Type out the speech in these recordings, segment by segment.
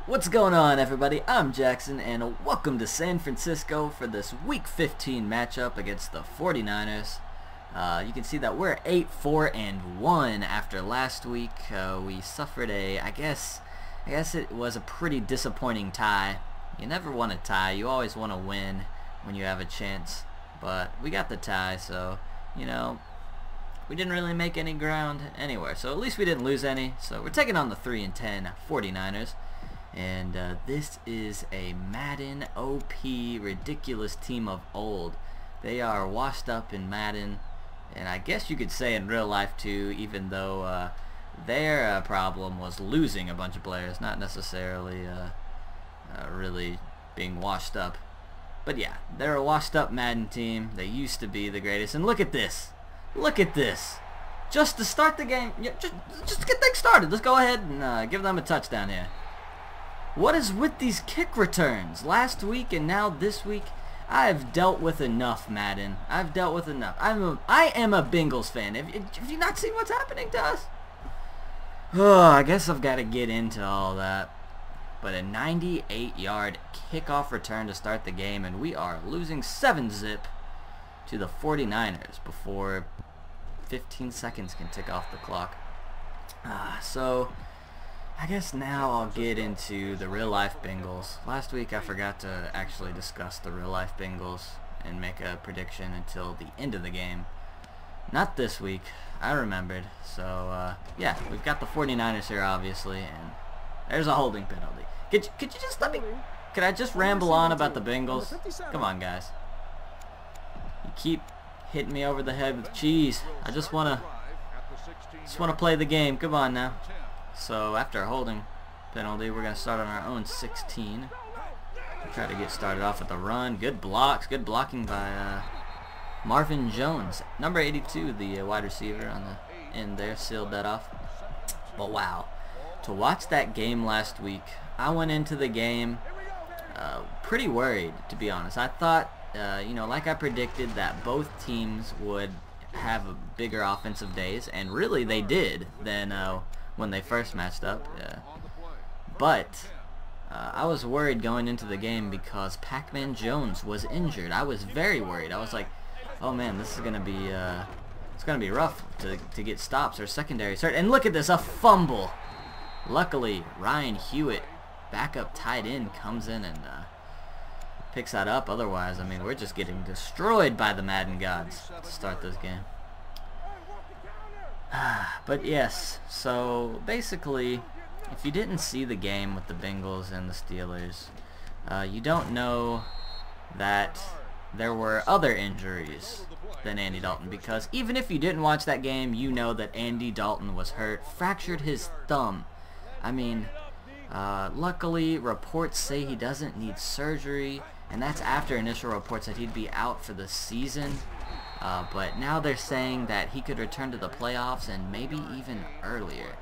What's going on, everybody? I'm Jackson, and welcome to San Francisco for this Week 15 matchup against the 49ers. You can see that we're 8-4-1 after last week. We suffered I guess it was a pretty disappointing tie. You never want a tie. You always want to win when you have a chance. But we got the tie, so, you know, we didn't really make any ground anywhere. So at least we didn't lose any. So we're taking on the 3-10 49ers. And this is a Madden OP ridiculous team of old. They are washed up in Madden, and I guess you could say in real life too, even though their problem was losing a bunch of players, not necessarily really being washed up. But yeah, they're a washed up Madden team. They used to be the greatest. And look at this. Look at this. Just to start the game, just to get things started. Let's go ahead and give them a touchdown here. What is with these kick returns? Last week and now this week, I've dealt with enough, Madden. I've dealt with enough. I am a Bengals fan. Have you not seen what's happening to us? Oh, I guess I've got to get into all that. But a 98-yard kickoff return to start the game, and we are losing 7-zip to the 49ers before 15 seconds can tick off the clock. So I guess now I'll get into the real-life Bengals. Last week I forgot to actually discuss the real-life Bengals and make a prediction until the end of the game. Not this week. I remembered. So, yeah, we've got the 49ers here, obviously, and there's a holding penalty. Could you just let me... Could I just ramble on about the Bengals? Come on, guys. You keep hitting me over the head with cheese. I just want to play the game. Come on now. So after a holding penalty, we're going to start on our own 16. Try to get started off with a run. Good blocks. Good blocking by Marvin Jones. Number 82, the wide receiver on the end there, sealed that off. But wow. To watch that game last week, I went into the game pretty worried, to be honest. I thought, you know, like I predicted, that both teams would have bigger offensive days, and really they did than when they first matched up. But I was worried going into the game because Pac-Man Jones was injured. I was very worried. I was like, oh man, this is gonna be it's gonna be rough to get stops or secondary cert. And look at this, a fumble. Luckily, Ryan Hewitt, backup tight end, comes in and picks that up. Otherwise, I mean, we're just getting destroyed by the Madden gods to start this game. But yes, so basically, if you didn't see the game with the Bengals and the Steelers, you don't know that there were other injuries than Andy Dalton, because even if you didn't watch that game, you know that Andy Dalton was hurt, fractured his thumb. I mean, luckily reports say he doesn't need surgery, and that's after initial reports that he'd be out for the season. But now they're saying that he could return to the playoffs and maybe even earlier.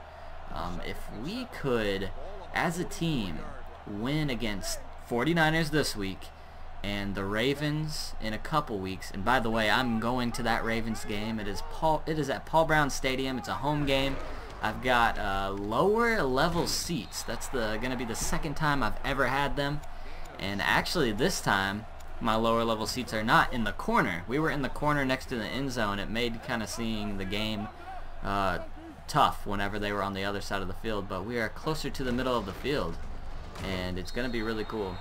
If we could, as a team, win against 49ers this week and the Ravens in a couple weeks, and by the way, I'm going to that Ravens game. It is at Paul Brown Stadium. It's a home game. I've got lower level seats. That's going to be the second time I've ever had them. And actually this time, my lower level seats are not in the corner. We were in the corner next to the end zone. It made kind of seeing the game tough whenever they were on the other side of the field. But we are closer to the middle of the field, and it's going to be really cool.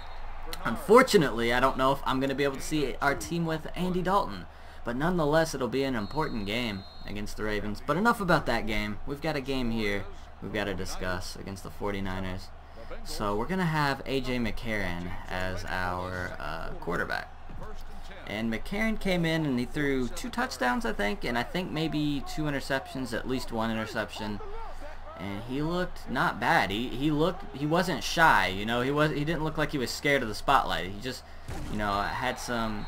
Unfortunately, I don't know if I'm going to be able to see our team with Andy Dalton. But nonetheless, it'll be an important game against the Ravens. But enough about that game. We've got a game here we've got to discuss against the 49ers. So we're going to have A.J. McCarron as our quarterback. And McCarron came in and he threw 2 touchdowns, I think, and I think maybe 2 interceptions, at least 1 interception. And he looked not bad. He wasn't shy, you know. He didn't look like he was scared of the spotlight. He just, you know, had some,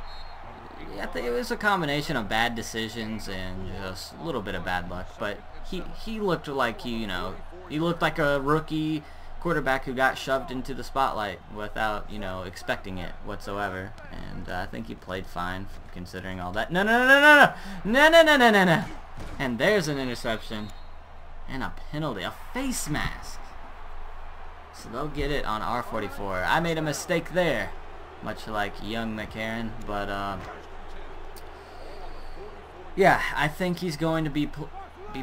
I think it was a combination of bad decisions and just a little bit of bad luck. But he looked like he looked like a rookie quarterback who got shoved into the spotlight without, you know, expecting it whatsoever. And I think he played fine considering all that. No. And there's an interception and a penalty, a face mask. So they'll get it on R44. I made a mistake there, much like young McCarron, but yeah, I think he's going to be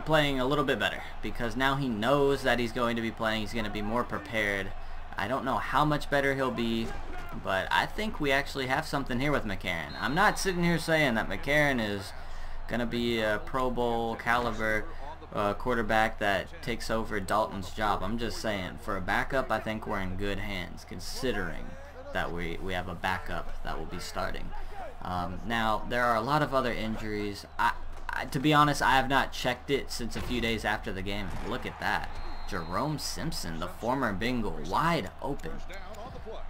playing a little bit better, because now he knows that he's going to be playing. He's going to be more prepared. I don't know how much better he'll be, but I think we actually have something here with McCarron. I'm not sitting here saying that McCarron is going to be a Pro Bowl caliber quarterback that takes over Dalton's job. I'm just saying, for a backup, I think we're in good hands, considering that we have a backup that will be starting. Now, there are a lot of other injuries. To be honest, I have not checked it since a few days after the game. Look at that. Jerome Simpson, the former Bengal, wide open.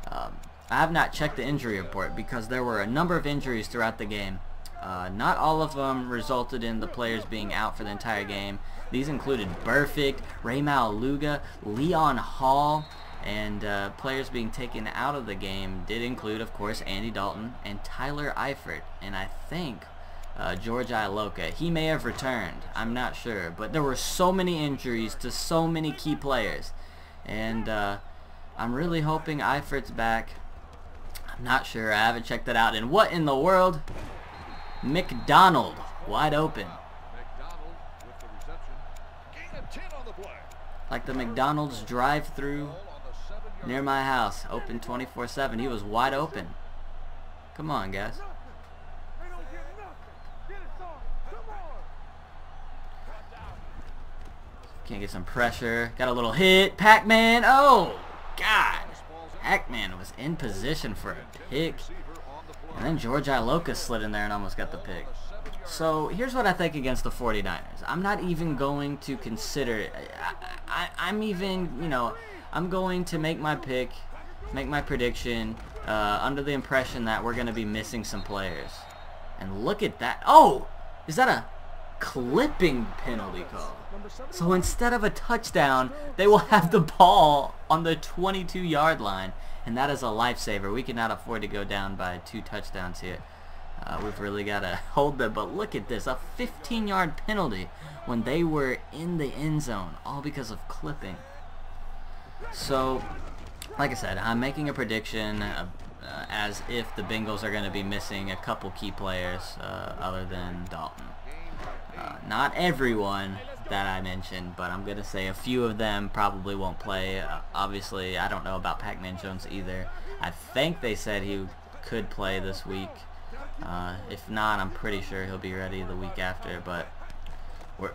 I have not checked the injury report because there were a number of injuries throughout the game. Not all of them resulted in the players being out for the entire game. These included Burfict, Raymau Luga, Leon Hall, and players being taken out of the game did include, of course, Andy Dalton and Tyler Eifert, and I think George Iloka. He may have returned, I'm not sure, but there were so many injuries to so many key players, and I'm really hoping Eifert's back. I'm not sure, I haven't checked that out. And what in the world? McDonald, wide open. Like the McDonald's drive-through near my house, open 24/7. He was wide open. Come on, guys. Can't get some pressure. Got a little hit. Pac-Man. Oh, God. Pac-Man was in position for a pick. And then George Iloka slid in there and almost got the pick. So here's what I think against the 49ers. I'm not even going to consider. I'm even, you know, I'm going to make my pick, make my prediction under the impression that we're going to be missing some players. And look at that. Oh, is that a clipping penalty call? So instead of a touchdown, they will have the ball on the 22-yard line. And that is a lifesaver. We cannot afford to go down by 2 touchdowns here. We've really got to hold them. But look at this, a 15-yard penalty when they were in the end zone, all because of clipping. So, like I said, I'm making a prediction as if the Bengals are going to be missing a couple key players other than Dalton. Not everyone that I mentioned, but I'm going to say a few of them probably won't play. Obviously, I don't know about Pac-Man Jones either. I think they said he could play this week. If not, I'm pretty sure he'll be ready the week after. But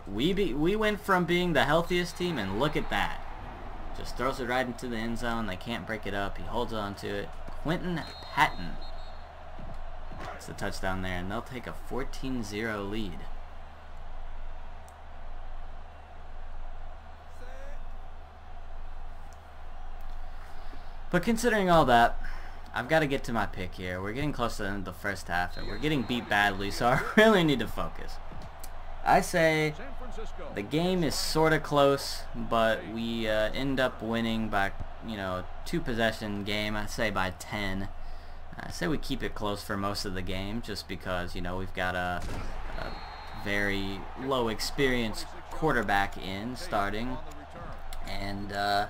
we went from being the healthiest team, and look at that. Just throws it right into the end zone. They can't break it up. He holds on to it. Quentin Patton. That's the touchdown there, and they'll take a 14-0 lead. But considering all that, I've got to get to my pick here. We're getting close to the end of the first half, and we're getting beat badly, so I really need to focus. I say the game is sort of close, but we end up winning by, 2-possession game. I say by 10. I say we keep it close for most of the game, just because, we've got a very low experience quarterback starting, and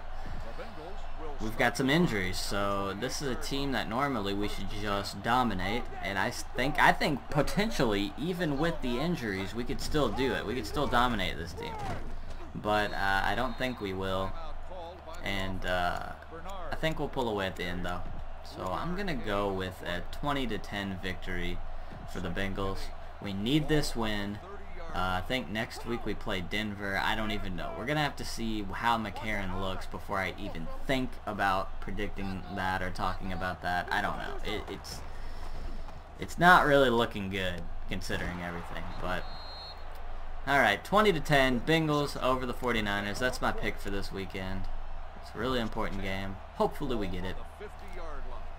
we've got some injuries, so this is a team that normally we should just dominate, and I think potentially, even with the injuries, we could still do it. We could still dominate this team, but I don't think we will, and I think we'll pull away at the end, though. So I'm gonna go with a 20-10 victory for the Bengals. We need this win. I think next week we play Denver. I don't even know. We're going to have to see how McCarron looks before I even think about predicting that or talking about that. I don't know. It's not really looking good considering everything. But alright, 20-10, Bengals over the 49ers. That's my pick for this weekend. It's a really important game. Hopefully we get it.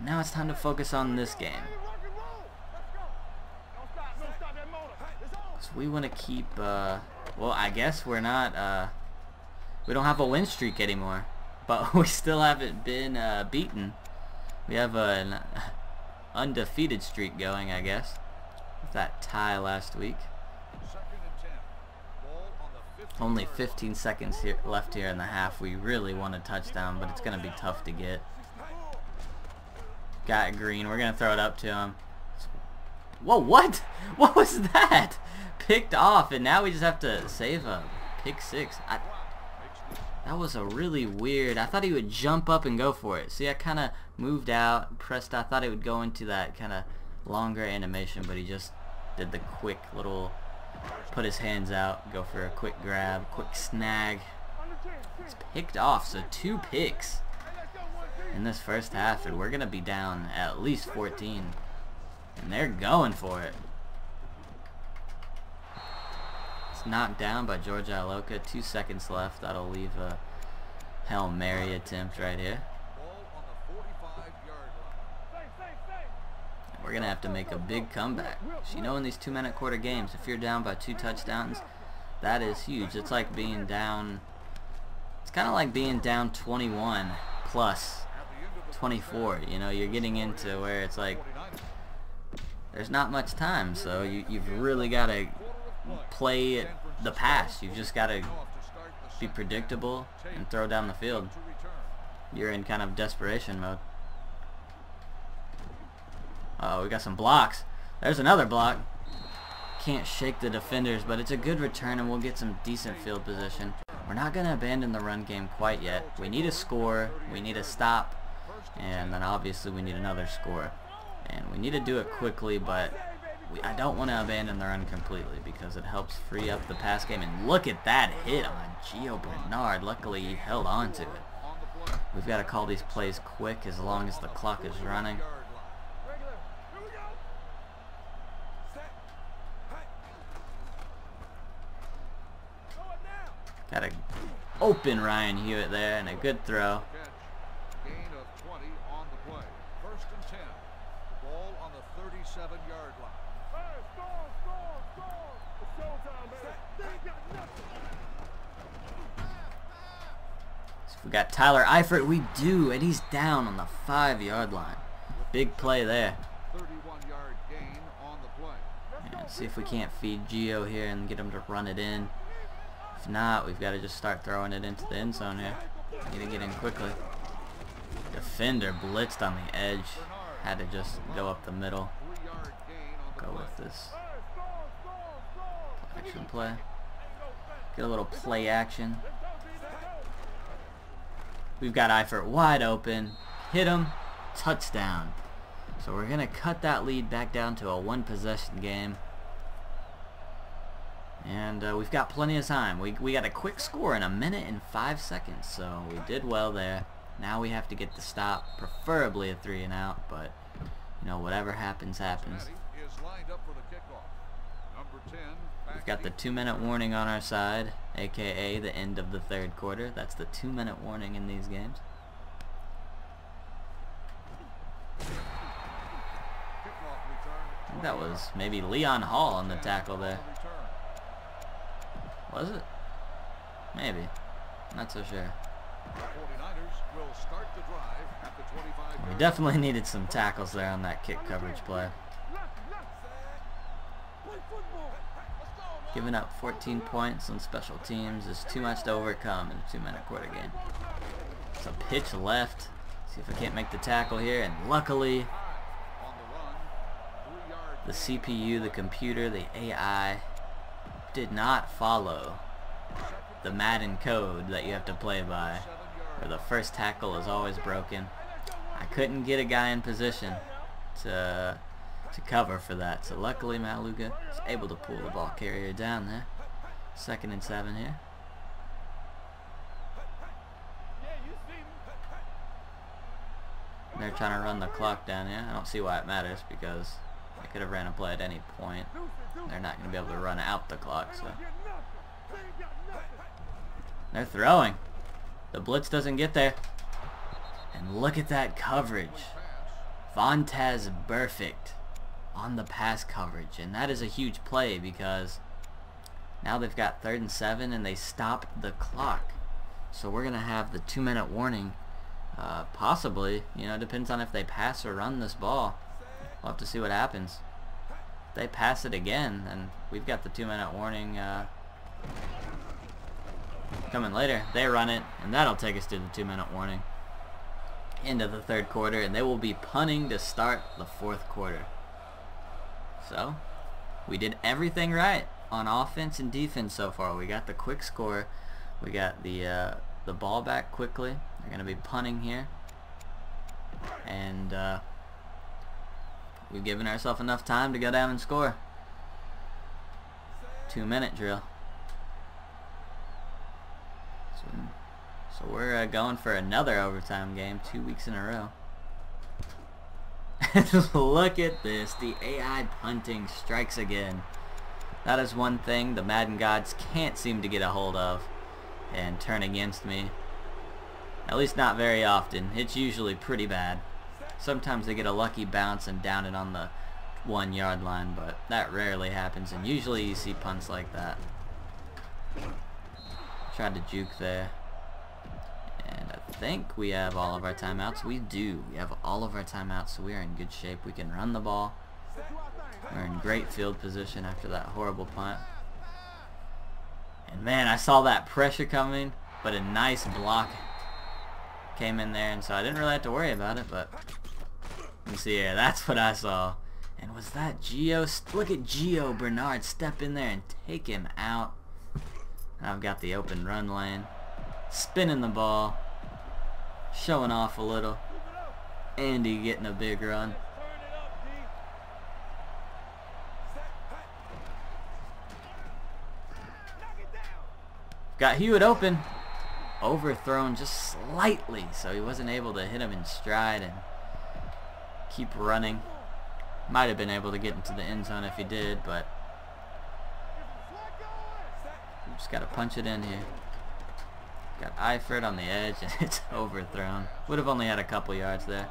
Now it's time to focus on this game. We want to keep, well, I guess we're not, we don't have a win streak anymore, but we still haven't been beaten. We have an undefeated streak going, I guess, with that tie last week. Only 15 seconds left here in the half. We really want a touchdown, but it's going to be tough to get. Got Green. We're going to throw it up to him. Whoa, what? What was that? Picked off, and now we just have to save a pick six. That was a really weird... I thought he would jump up and go for it. See, I kind of moved out, pressed. I thought it would go into that kind of longer animation, but he just did the quick little... Put his hands out, go for a quick grab, quick snag. It's picked off, so 2 picks in this first half, and we're going to be down at least 14. And they're going for it. It's knocked down by George Iloka. 2 seconds left. That'll leave a Hail Mary attempt right here. We're going to have to make a big comeback. So, you know, in these 2-minute quarter games, if you're down by 2 touchdowns, that is huge. It's like being down, it's kind of like being down 21 plus 24. You know, you're getting into where it's like there's not much time, so you've really got to play the pass. You've just got to be predictable and throw down the field. You're in kind of desperation mode. We got some blocks. There's another block. Can't shake the defenders, but it's a good return and we'll get some decent field position. We're not going to abandon the run game quite yet. We need a score, we need a stop, and then obviously we need another score. And we need to do it quickly, but I don't want to abandon the run completely because it helps free up the pass game. And look at that hit on Gio Bernard. Luckily he held on to it. We've got to call these plays quick as long as the clock is running. Got to open Ryan Hewitt there, and a good throw. Gain of 20 on the play. 1st and 10. Ball on the 37-yard line. So we got Tyler Eifert. We do, and he's down on the 5-yard line. Big play there. 31-yard gain on the play. And see if we can't feed Gio here and get him to run it in. If not, we've got to just start throwing it into the end zone here. Need to get in quickly. Defender blitzed on the edge. Had to just go up the middle. Go with this action play. Get a little play action. We've got Eifert wide open. Hit him. Touchdown. So we're going to cut that lead back down to a 1-possession game. And we've got plenty of time. We got a quick score in 1 minute and 5 seconds, so we did well there. Now we have to get the stop, preferably a 3 and out, but you know, whatever happens, happens. We've got the 2-minute warning on our side, aka the end of the 3rd quarter. That's the 2-minute warning in these games. I think that was maybe Leon Hall on the tackle there. Was it? Maybe. Not so sure. We definitely needed some tackles there on that kick coverage play. Giving up 14 points on special teams is too much to overcome in a 2-minute quarter game. It's a pitch left. See if I can't make the tackle here, and luckily the CPU, the computer, the AI did not follow the Madden code that you have to play by, where the first tackle is always broken. I couldn't get a guy in position to cover for that, so luckily Maluga is able to pull the ball carrier down there. 2nd and 7 here. They're trying to run the clock down here. I don't see why it matters because they could have ran a play at any point. They're not going to be able to run out the clock, so they're throwing. The blitz doesn't get there. And look at that coverage. Vontez Perfect on the pass coverage. And that is a huge play because now they've got 3rd and 7 and they stopped the clock. So we're going to have the 2-minute warning. Possibly, you know, depends on if they pass or run this ball. We'll have to see what happens. If they pass it again, then we've got the 2-minute warning Coming later. They run it, and that'll take us to the 2-minute warning. End of the third quarter, and they will be punting to start the fourth quarter. So, we did everything right on offense and defense so far. We got the quick score. We got the ball back quickly. They're going to be punting here. And we've given ourselves enough time to go down and score. 2-minute drill. So we're going for another overtime game 2 weeks in a row. Look at this. The AI punting strikes again. That is one thing the Madden gods can't seem to get a hold of and turn against me. At least not very often. It's usually pretty bad. Sometimes they get a lucky bounce and down it on the 1-yard line, but that rarely happens, and usually you see punts like that. Tried to juke there. And I think we have all of our timeouts. We do. We have all of our timeouts, so we are in good shape. We can run the ball. We're in great field position after that horrible punt. And man, I saw that pressure coming, but a nice block came in there, and so I didn't really have to worry about it, but you see here, that's what I saw. And was that Gio? Look at Gio Bernard step in there and take him out. And I've got the open run lane. Spinning the ball. Showing off a little. Andy getting a big run. Got Hewitt open. Overthrown just slightly, so he wasn't able to hit him in stride and keep running. Might have been able to get into the end zone if he did, but just got to punch it in here. Got Eifert on the edge, and it's overthrown. Would have only had a couple yards there.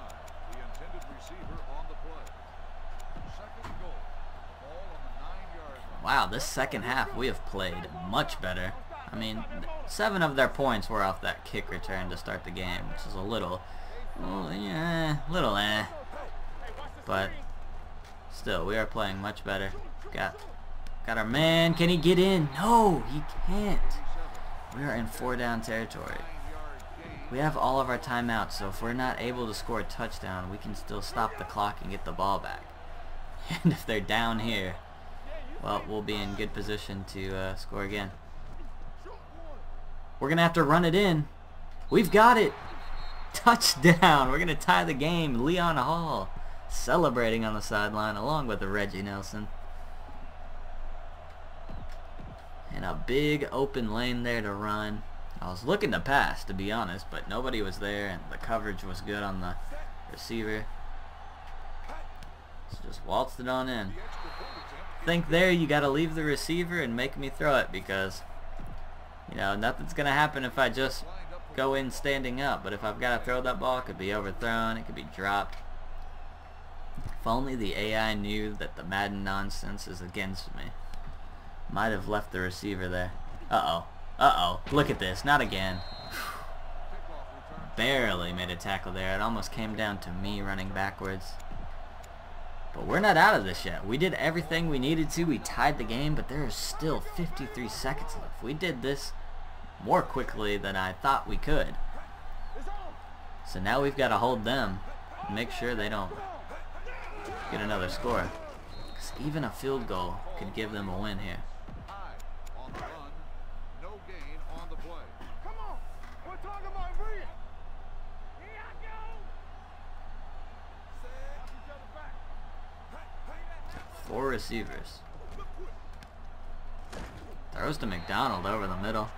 Wow, this second half we have played much better. I mean, 7 of their points were off that kick return to start the game, which is a little, but still, we are playing much better. Got our man. Can he get in? No, he can't. We are in 4-down territory. We have all of our timeouts, so if we're not able to score a touchdown, we can still stop the clock and get the ball back. And if they're down here, well, we'll be in good position to score again. We're going to have to run it in. We've got it. Touchdown. We're going to tie the game. Leon Hall celebrating on the sideline along with Reggie Nelson. And a big open lane there to run. I was looking to pass, to be honest, but nobody was there, and the coverage was good on the receiver. So just waltzed it on in. I think there you got to leave the receiver and make me throw it, because you know, nothing's going to happen if I just go in standing up. But if I've got to throw that ball, it could be overthrown, it could be dropped. If only the AI knew that the Madden nonsense is against me. Might have left the receiver there. Uh-oh. Uh-oh. Look at this. Not again. Barely made a tackle there. It almost came down to me running backwards. But we're not out of this yet. We did everything we needed to. We tied the game, but there is still 53 seconds left. We did this more quickly than I thought we could. So now we've got to hold them and make sure they don't get another score. Because even a field goal could give them a win here. Four receivers. Throws to McDonald over the middle.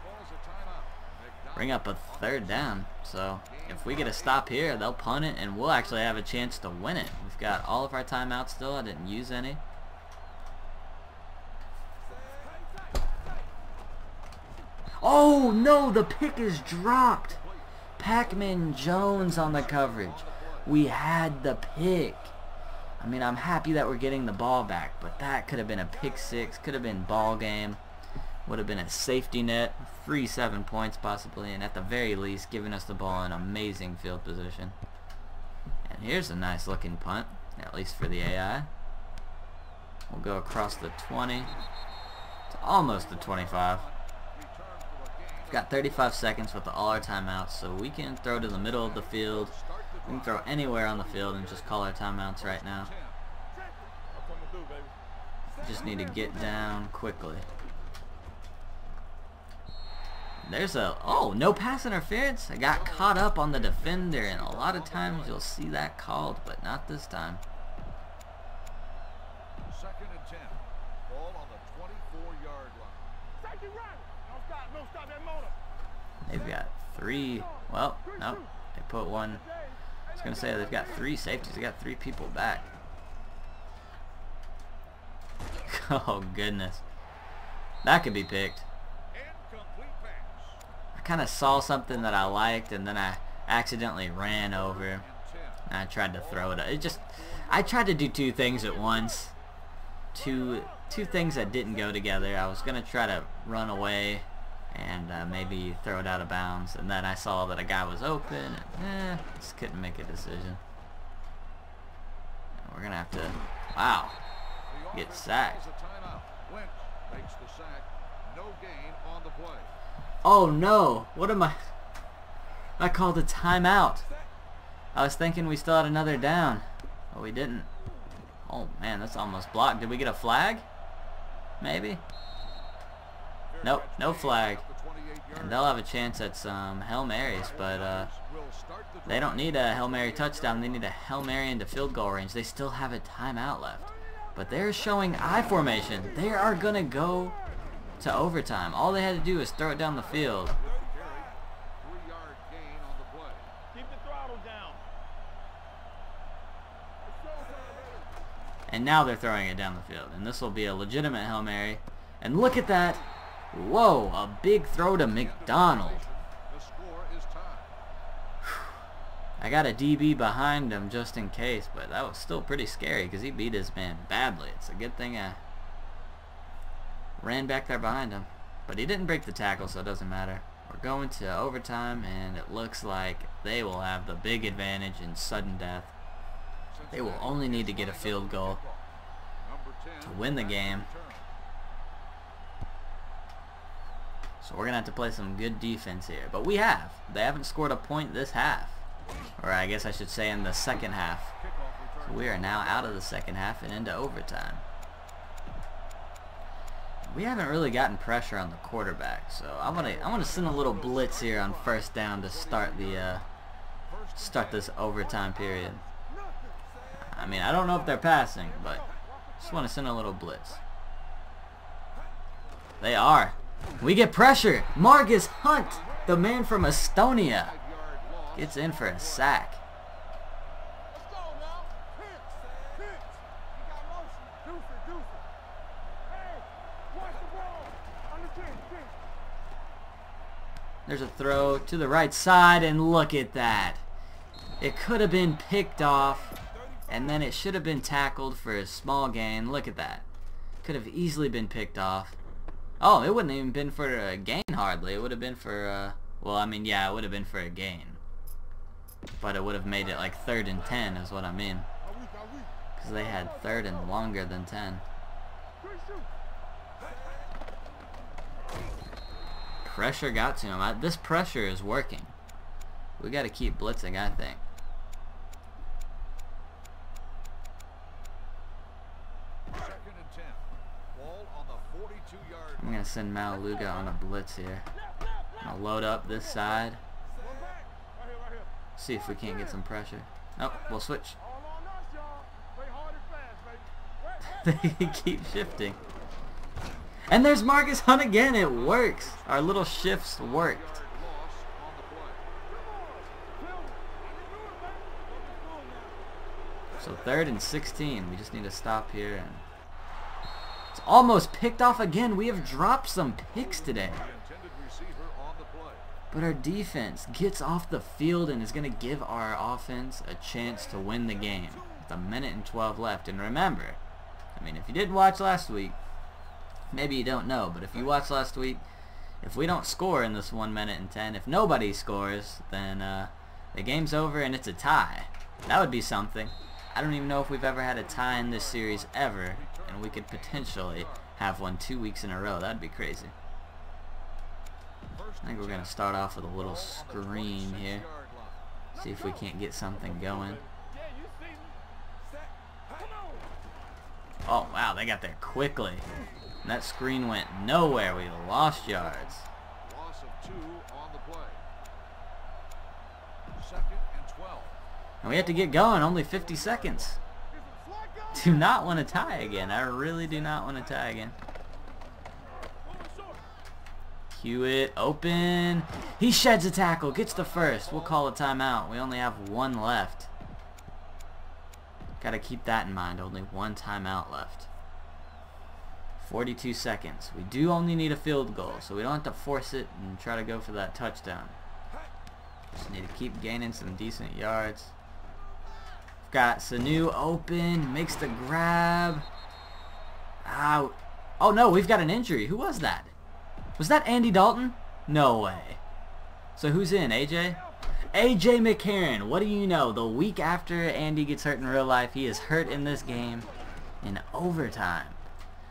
Bring up a 3rd down. So if we get a stop here, they'll punt it, and we'll actually have a chance to win it. We've got all of our timeouts still. I didn't use any. Oh no, the pick is dropped. Pac-Man Jones on the coverage. We had the pick. I mean, I'm happy that we're getting the ball back, but that could have been a pick 6, could have been ball game, would have been a safety net, free 7 points possibly, and at the very least giving us the ball in amazing field position. And here's a nice looking punt, at least for the AI. We'll go across the 20 to almost the 25. Got 35 seconds with all our timeouts, so we can throw to the middle of the field. We can throw anywhere on the field and just call our timeouts right now. Just need to get down quickly. There's a, oh, no pass interference. I got caught up on the defender, and a lot of times you'll see that called, but not this time. Second and 10. Ball on the 24-yard line. They've got three, well, no, they put one. I was going to say they've got three safeties. They got three people back. Oh, goodness. That could be picked. I kind of saw something that I liked, and then I accidentally ran over, and I tried to throw it. I tried to do two things at once. Two things that didn't go together. I was going to try to run away and maybe throw it out of bounds, and then I saw that a guy was open, and just couldn't make a decision. And we're going to have to, wow, get sacked. Oh no, what am I called a timeout. I was thinking we still had another down, but we didn't. Oh man, that's almost blocked. Did we get a flag? Maybe? Nope, no flag. And they'll have a chance at some Hail Marys, but they don't need a Hail Mary touchdown. They need a Hail Mary into field goal range. They still have a timeout left. But they're showing I formation. They are going to go to overtime. All they had to do is throw it down the field. And now they're throwing it down the field. And this will be a legitimate Hail Mary. And look at that. Whoa, a big throw to McDonald. I got a DB behind him just in case, but that was still pretty scary because he beat his man badly. It's a good thing I ran back there behind him. But he didn't break the tackle, so it doesn't matter. We're going to overtime, and it looks like they will have the big advantage in sudden death. They will only need to get a field goal to win the game. So we're going to have to play some good defense here. But we have. They haven't scored a point this half. Or I guess I should say in the second half. So we are now out of the second half and into overtime. We haven't really gotten pressure on the quarterback. So I'm gonna send a little blitz here on first down to start the start this overtime period. I mean, I don't know if they're passing, but just want to send a little blitz. They are. We get pressure. Marcus Hunt, the man from Estonia, gets in for a sack. There's a throw to the right side, and look at that. It could have been picked off, and then it should have been tackled for a small gain. Look at that. Could have easily been picked off. Oh, it wouldn't even been for a gain hardly. It would have been for, well, I mean, yeah, it would have been for a gain. But it would have made it like 3rd and 10 is what I mean. Because they had 3rd and longer than 10. Pressure got to him. This pressure is working. We got to keep blitzing, I think. I'm going to send Maluga on a blitz here. I'm going to load up this side. See if we can't get some pressure. Nope, we'll switch. They keep shifting. And there's Marcus Hunt again. It works. Our little shifts worked. So 3rd and 16. We just need to stop here. And it's almost picked off again. We have dropped some picks today. But our defense gets off the field and is going to give our offense a chance to win the game. With 1:12 left. And remember, I mean, if you didn't watch last week, maybe you don't know, but if you watched last week, if we don't score in this 1:10, if nobody scores, then the game's over and it's a tie. That would be something. I don't even know if we've ever had a tie in this series ever, and we could potentially have one 2 weeks in a row. That'd be crazy. I think we're going to start off with a little screen here. See if we can't get something going. Oh, wow, they got there quickly. And that screen went nowhere. We lost yards. Loss of 2 on the play. 2nd and 12. And we have to get going. Only 50 seconds. Do not want to tie again. I really do not want to tie again. Cue it. Open. He sheds a tackle. Gets the first. We'll call a timeout. We only have one left. Got to keep that in mind. Only one timeout left. 42 seconds. We do only need a field goal, so we don't have to force it and try to go for that touchdown. Just need to keep gaining some decent yards. We've got Sanu open. Makes the grab. Out. Oh no, we've got an injury. Who was that? Was that Andy Dalton? No way. So who's in? AJ? AJ McCarron. What do you know? The week after Andy gets hurt in real life, he is hurt in this game in overtime.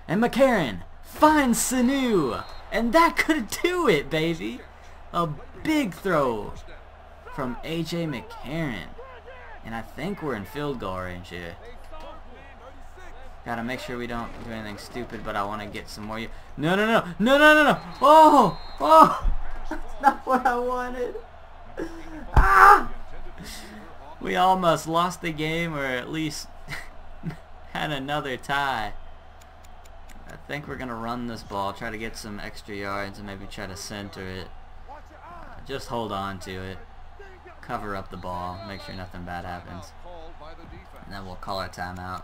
And McCarron finds Sanu. And that could do it, baby. A big throw from AJ McCarron. And I think we're in field goal range here. Gotta make sure we don't do anything stupid, but I want to get some more. No, no, no, no, no, no, no! Oh, oh! That's not what I wanted. Ah! We almost lost the game, or at least had another tie. I think we're gonna run this ball, try to get some extra yards, and maybe try to center it. Just hold on to it, cover up the ball, make sure nothing bad happens, and then we'll call our timeout.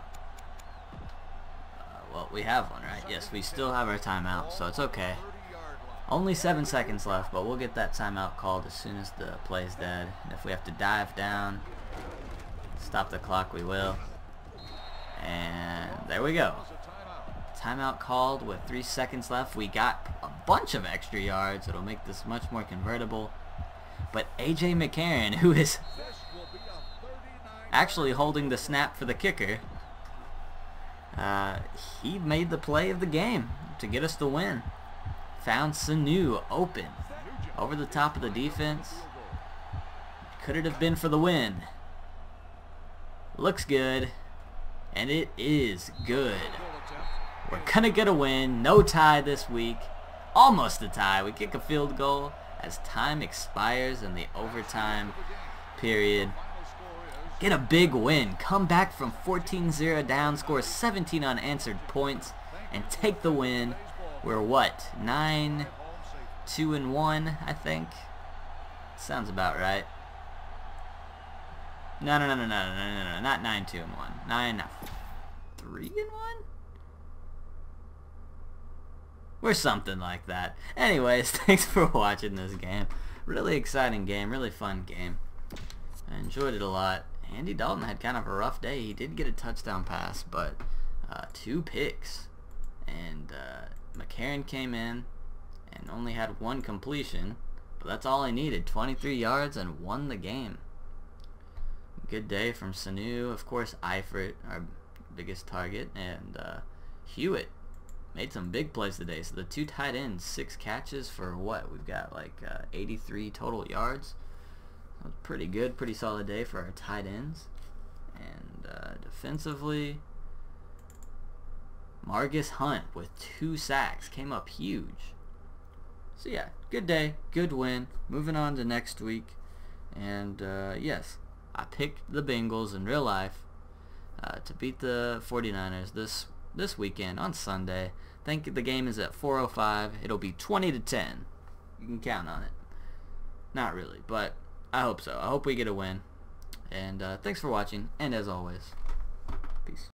Well, we have one, right? Yes, we still have our timeout, so it's okay. Only 7 seconds left, but we'll get that timeout called as soon as the play's dead. And if we have to dive down, stop the clock, we will. And there we go. Timeout called with 3 seconds left. We got a bunch of extra yards. It'll make this much more convertible. But AJ McCarron, who is actually holding the snap for the kicker, he made the play of the game to get us the win. Found Sanu open over the top of the defense. Could it have been for the win? Looks good, and it is good. We're gonna get a win. No tie this week. Almost a tie. We kick a field goal as time expires in the overtime period. Get a big win. Come back from 14-0 down, score 17 unanswered points, and take the win. We're what? 9-2-1, I think. Sounds about right. No, not 9-2-1. 9-3-1? We're something like that. Anyways, thanks for watching this game. Really exciting game, really fun game. I enjoyed it a lot. Andy Dalton had kind of a rough day. He did get a touchdown pass, but 2 picks. And McCarron came in and only had 1 completion, but that's all he needed. 23 yards and won the game. Good day from Sanu. Of course, Eifert, our biggest target, and Hewitt made some big plays today. So the 2 tight ends, 6 catches for what? We've got like 83 total yards. That was pretty good, pretty solid day for our tight ends. And defensively, Margus Hunt with 2 sacks came up huge. So yeah, good day, good win. Moving on to next week. And yes, I picked the Bengals in real life to beat the 49ers this weekend on Sunday. I think the game is at 4:05. It'll be 20-10. You can count on it. Not really, but I hope so. I hope we get a win. And thanks for watching, and as always, peace.